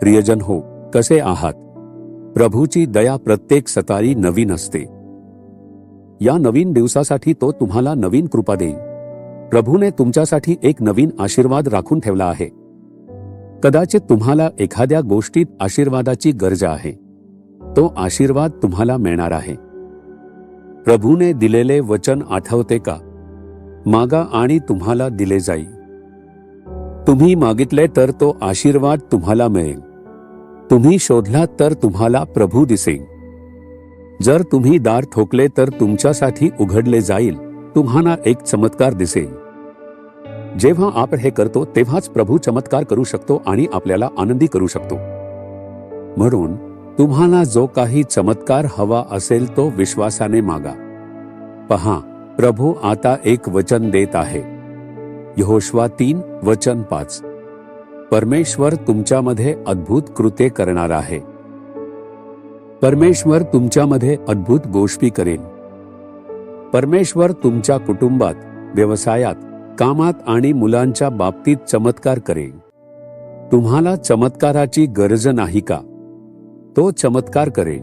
प्रियजन हो, कसे आहात? प्रभूची दया प्रत्येक सकाळी नवीन असते. या नवीन दिवसासाठी तो तुम्हाला नवीन कृपा देईल. प्रभूने तुमच्यासाठी एक नवीन आशीर्वाद राखून ठेवला आहे. कदाचित तुम्हाला एखाद्या गोष्टीत आशीर्वादाची गरज आहे. तो आशीर्वाद तुम्हाला मिळणार आहे. प्रभूने दिलेले वचन आठवते का? मागा आणि तुम्हाला दिले जाईल. तुम्ही मागितले तर तो आशीर्वाद तुम्हाला मिळेल. तुम्ही शोधलात तर तुम्हाला प्रभू दिसेल. जर तुम्ही दार ठोकले तर तुमच्यासाठी उघडले जाईल. तुम्हाला एक चमत्कार दिसेल. जेव्हा आपण हे करतो तेव्हाच प्रभू चमत्कार करू शकतो आणि आपल्याला आनंदी करू शकतो. म्हणून तुम्हाला जो काही चमत्कार हवा असेल तो विश्वासाने मागा. पहा, प्रभू आता एक वचन देत आहे. यहोशुआ 3 वचन 5. परमेश्वर तुमच्यामध्ये अद्भुत कृत्ये करणार आहे. परमेश्वर तुमच्यामध्ये अद्भुत गोष्टी करेल. परमेश्वर तुमच्या कुटुंबात, व्यवसायात, कामात आणि मुलांच्या बाबतीत चमत्कार करेल. तुम्हाला चमत्काराची गरज नाही का? तो चमत्कार करेल.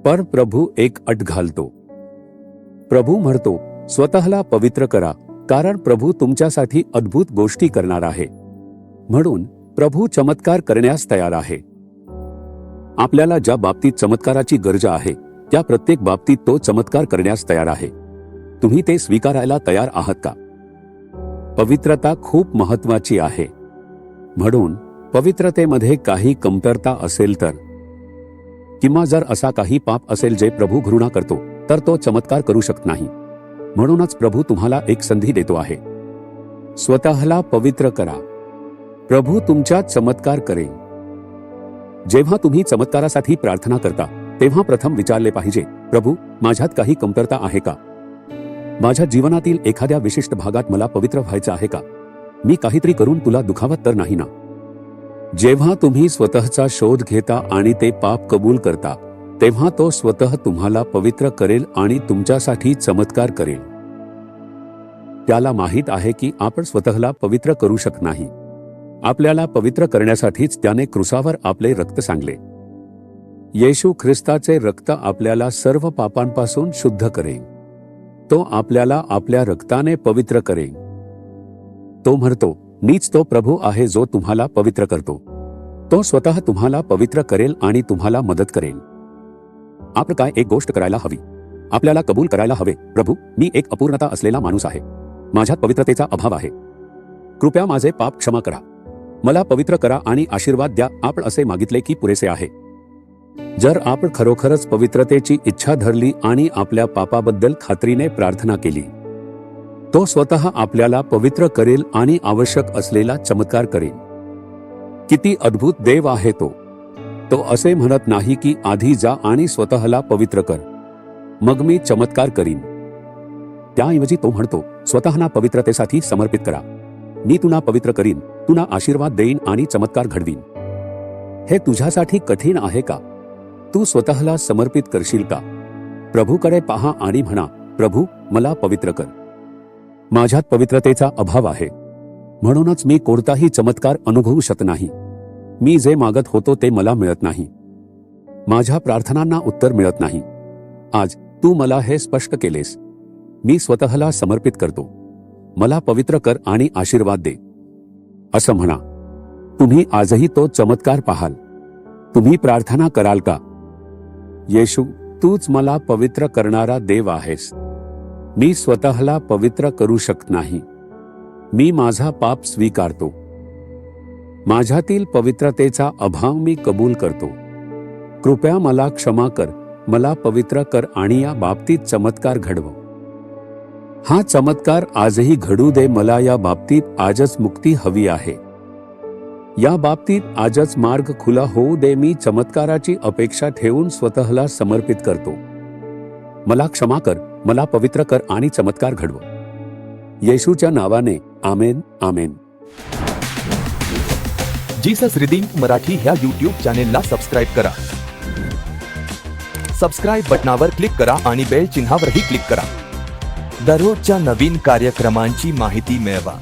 पण प्रभू एक अट घालतो. प्रभू म्हणतो, स्वतःला पवित्र करा, कारण प्रभू तुमच्यासाठी अद्भुत गोष्टी करणार आहे. म्हणून प्रभू चमत्कार करण्यास तयार आहे. आपल्याला ज्या बाबतीत चमत्काराची गरज आहे त्या प्रत्येक बाबतीत तो चमत्कार करण्यास तयार आहे. तुम्ही ते स्वीकारायला तयार आहात का? पवित्रता खूप महत्वाची आहे. म्हणून पवित्रतेमध्ये काही कमतरता असेल तर, किंवा जर असा काही पाप असेल जे प्रभू घृणा करतो, तर तो चमत्कार करू शकत नाही. म्हणूनच प्रभू तुम्हाला एक संधी देतो आहे. स्वतःला पवित्र करा. प्रभू तुमच्यात चमत्कार करेल. जेव्हा तुम्ही चमत्कारासाठी प्रार्थना करता तेव्हा प्रथम विचारले पाहिजे, प्रभू, माझ्यात काही कमतरता आहे का? माझ्या जीवनातील एखाद्या विशिष्ट भागात मला पवित्र व्हायचं आहे का? मी काहीतरी करून तुला दुखावत तर नाही ना? जेव्हा तुम्ही स्वतःचा शोध घेता आणि ते पाप कबूल करता तेव्हा तो स्वतः तुम्हाला पवित्र करेल आणि तुमच्यासाठी चमत्कार करेल. त्याला माहीत आहे की आपण स्वतःला पवित्र करू शकत नाही. आपल्याला पवित्र करण्यासाठीच त्याने क्रुसावर आपले रक्त सांडले. येशू ख्रिस्ताचे रक्त आपल्याला सर्व पापांपासून शुद्ध करेल. तो आपल्याला आपल्या रक्ताने पवित्र करेल. तो म्हणतो, मीच तो प्रभू आहे जो तुम्हाला पवित्र करतो. तो स्वतः तुम्हाला पवित्र करेल आणि तुम्हाला मदत करेल. आपण काय एक गोष्ट करायला हवी. आपल्याला कबूल करायला हवे, प्रभू, मी एक अपूर्णता असलेला माणूस आहे. माझ्यात पवित्रतेचा अभाव आहे. कृपया माझे पाप क्षमा करा. मला पवित्र करा आणि आशीर्वाद द्या. आपण असे मागितले की पुरेसे आहे. जर आपण खरोखरच पवित्रतेची इच्छा धरली आणि आपल्या पापाबद्दल खात्रीने प्रार्थना केली, तो स्वतः आपल्याला पवित्र करेल आणि आवश्यक असलेला चमत्कार करेल. किती अद्भुत देव आहे तो! तो असे म्हणत नाही की आधी जा आणि स्वतःला पवित्र कर, मग मी चमत्कार करीन. त्याऐवजी तो म्हणतो, स्वतःला पवित्रतेसाठी समर्पित करा. मी तुला पवित्र करीन, तुला आशीर्वाद देईन आणि चमत्कार घडवीन. हे तुझ्यासाठी कठीण आहे का? तू स्वतःला समर्पित करशील का? प्रभूकडे पहा आणि म्हणा, प्रभू, मला पवित्र कर. माझ्यात पवित्रतेचा अभाव आहे. म्हणूनच मी कोणताही चमत्कार अनुभवू शकत नाही. मी जे मागत होतो ते मला मिळत नाही. माझ्या प्रार्थनांना उत्तर मिळत नाही. आज तू मला हे स्पष्ट केलेस. मी स्वतःला समर्पित करतो. मला पवित्र कर आणि आशीर्वाद दे, असं म्हणा. तुम्ही आजही तो चमत्कार पाहाल. तुम्ही प्रार्थना कराल का? येशू, तूच मला पवित्र करणारा देव आहेस. मी स्वतःला पवित्र करू शकत नाही. मी माझा पाप स्वीकारतो. माझ्यातील पवित्रतेचा अभाव मी कबूल करतो. कृपया मला क्षमा कर, मला पवित्र कर आणि या बाबतीत चमत्कार घडव. हा चमत्कार आजही घडू दे. मला या बाबतीत आजच मुक्ती हवी आहे. या बाबतीत आजच मार्ग खुला होऊ दे. मी चमत्काराची अपेक्षा ठेवून स्वतःला समर्पित करतो. मला क्षमा कर, मला पवित्र कर आणि चमत्कार घडव. येशूच्या नावाने आमेन, आमेन. जीसस रिडीम्ड मराठी ह्या YouTube चॅनेलला सबस्क्राईब करा. सबस्क्राईब बटनावर क्लिक करा आणि बेल चिन्हावरही क्लिक करा. दररोजच्या नवीन कार्यक्रमांची माहिती मिळवा.